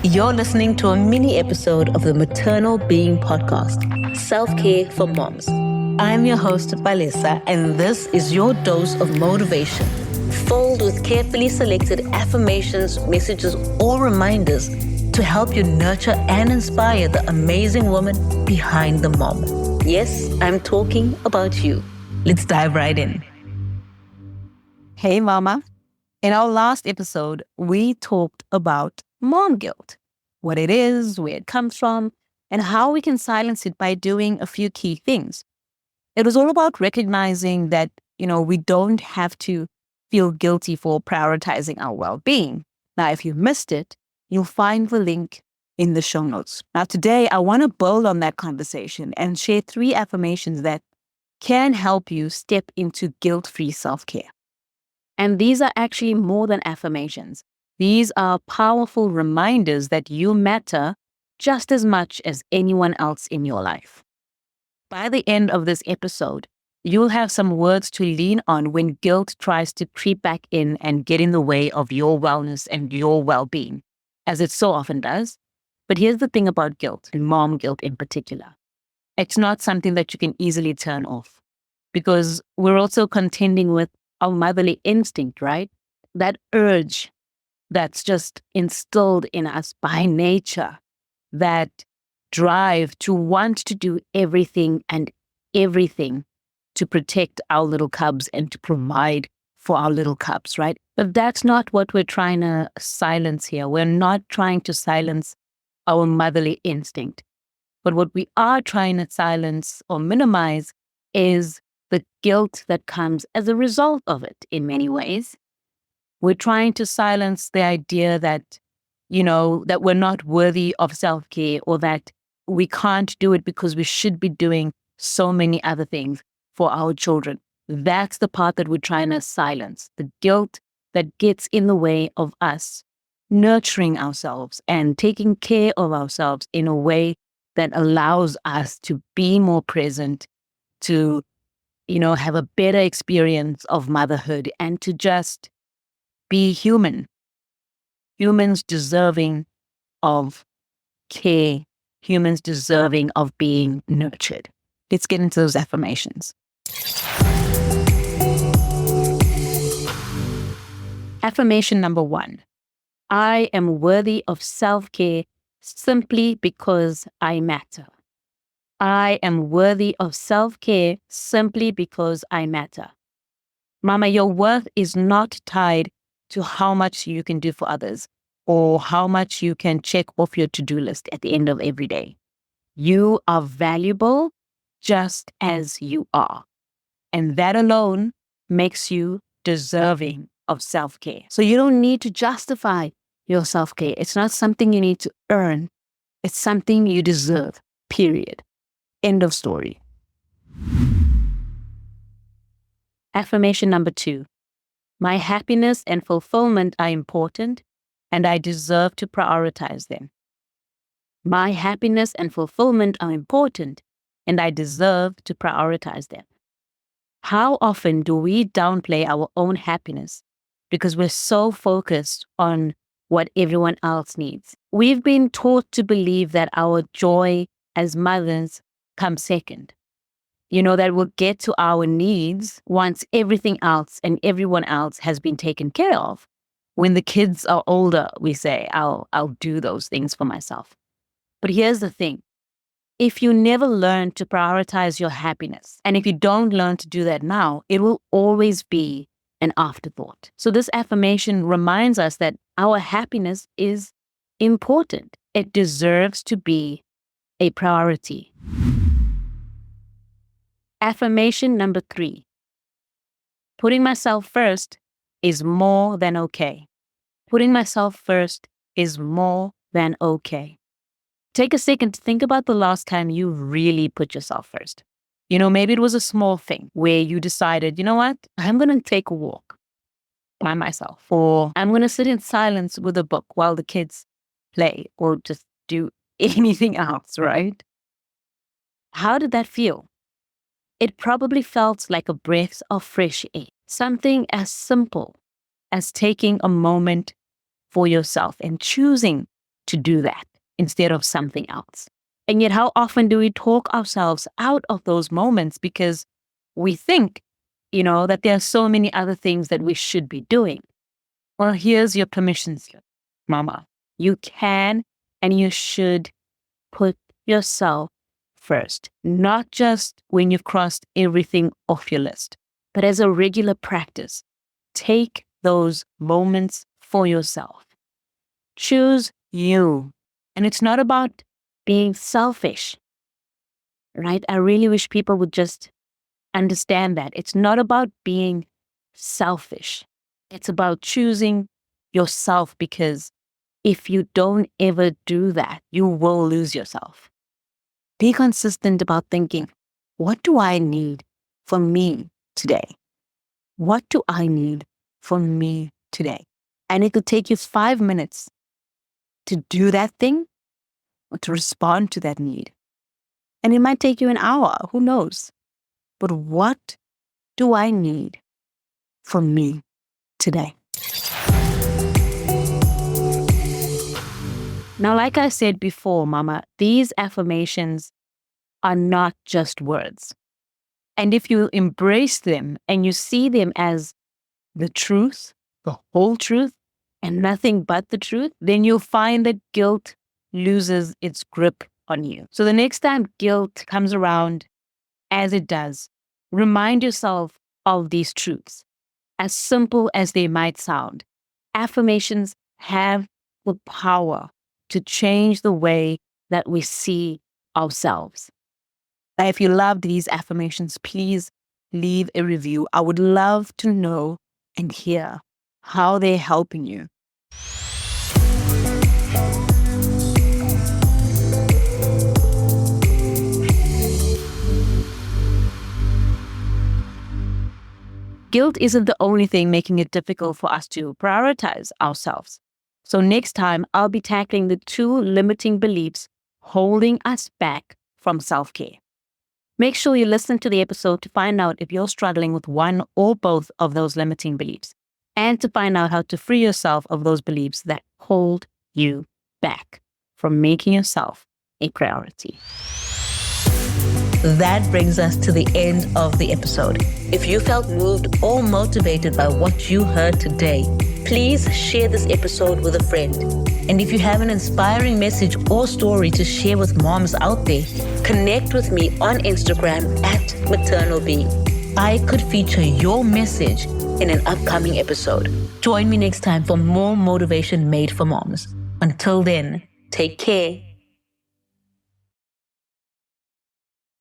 You're listening to a mini episode of the Maternal Being Podcast, Self-Care for Moms. I'm your host, Balisa, and this is your dose of motivation, filled with carefully selected affirmations, messages, or reminders to help you nurture and inspire the amazing woman behind the mom. Yes, I'm talking about you. Let's dive right in. Hey, Mama. In our last episode, we talked about mom guilt, what it is, where it comes from, and how we can silence it by doing a few key things. It was all about recognizing that, we don't have to feel guilty for prioritizing our well-being. Now, if you missed it, you'll find the link in the show notes. Now, today, I want to build on that conversation and share 3 affirmations that can help you step into guilt-free self-care. And these are actually more than affirmations. These are powerful reminders that you matter just as much as anyone else in your life. By the end of this episode, you'll have some words to lean on when guilt tries to creep back in and get in the way of your wellness and your well-being, as it so often does. But here's the thing about guilt, and mom guilt in particular. It's not something that you can easily turn off, because we're also contending with our motherly instinct, right? That urge that's just instilled in us by nature, that drive to want to do everything to protect our little cubs and to provide for our little cubs, right? But that's not what we're trying to silence here. We're not trying to silence our motherly instinct. But what we are trying to silence or minimize is the guilt that comes as a result of it in many ways. We're trying to silence the idea that, that we're not worthy of self-care, or that we can't do it because we should be doing so many other things for our children. That's the part that we're trying to silence, the guilt that gets in the way of us nurturing ourselves and taking care of ourselves in a way that allows us to be more present, to have a better experience of motherhood, and to just be human. Humans deserving of care, humans deserving of being nurtured. Let's get into those affirmations. Affirmation number 1. I am worthy of self-care simply because I matter. I am worthy of self-care simply because I matter. Mama, your worth is not tied to how much you can do for others or how much you can check off your to-do list at the end of every day. You are valuable just as you are. And that alone makes you deserving of self-care. So you don't need to justify your self-care. It's not something you need to earn. It's something you deserve, period. End of story. Affirmation number 2. My happiness and fulfillment are important, and I deserve to prioritize them. My happiness and fulfillment are important, and I deserve to prioritize them. How often do we downplay our own happiness because we're so focused on what everyone else needs? We've been taught to believe that our joy as mothers comes second. That we'll get to our needs once everything else and everyone else has been taken care of. When the kids are older, we say, I'll do those things for myself. But here's the thing. If you never learn to prioritize your happiness, and if you don't learn to do that now, it will always be an afterthought. So this affirmation reminds us that our happiness is important. It deserves to be a priority. Affirmation number 3. Putting myself first is more than okay. Putting myself first is more than okay. Take a second to think about the last time you really put yourself first. Maybe it was a small thing where you decided, you know what, I'm going to take a walk by myself, or I'm going to sit in silence with a book while the kids play, or just do anything else, right? How did that feel? It probably felt like a breath of fresh air, something as simple as taking a moment for yourself and choosing to do that instead of something else. And yet, how often do we talk ourselves out of those moments because we think, that there are so many other things that we should be doing? Well, here's your permission slip, mama. You can and you should put yourself first, not just when you've crossed everything off your list, but as a regular practice. Take those moments for yourself. Choose you. And it's not about being selfish, right? I really wish people would just understand that. It's not about being selfish. It's about choosing yourself, because if you don't ever do that, you will lose yourself. Be consistent about thinking, what do I need for me today? What do I need for me today? And it could take you 5 minutes to do that thing or to respond to that need. And it might take you an hour, who knows? But what do I need for me today? Now, like I said before, mama, these affirmations are not just words. And if you embrace them and you see them as the truth, the whole truth, and nothing but the truth, then you'll find that guilt loses its grip on you. So the next time guilt comes around, as it does, remind yourself of these truths. As simple as they might sound, affirmations have the power to change the way that we see ourselves. Now, if you loved these affirmations, please leave a review. I would love to know and hear how they're helping you. Guilt isn't the only thing making it difficult for us to prioritize ourselves. So next time, I'll be tackling the 2 limiting beliefs holding us back from self-care. Make sure you listen to the episode to find out if you're struggling with one or both of those limiting beliefs, and to find out how to free yourself of those beliefs that hold you back from making yourself a priority. That brings us to the end of the episode. If you felt moved or motivated by what you heard today, please share this episode with a friend. And if you have an inspiring message or story to share with moms out there, connect with me on Instagram at Maternal Being. I could feature your message in an upcoming episode. Join me next time for more motivation made for moms. Until then, take care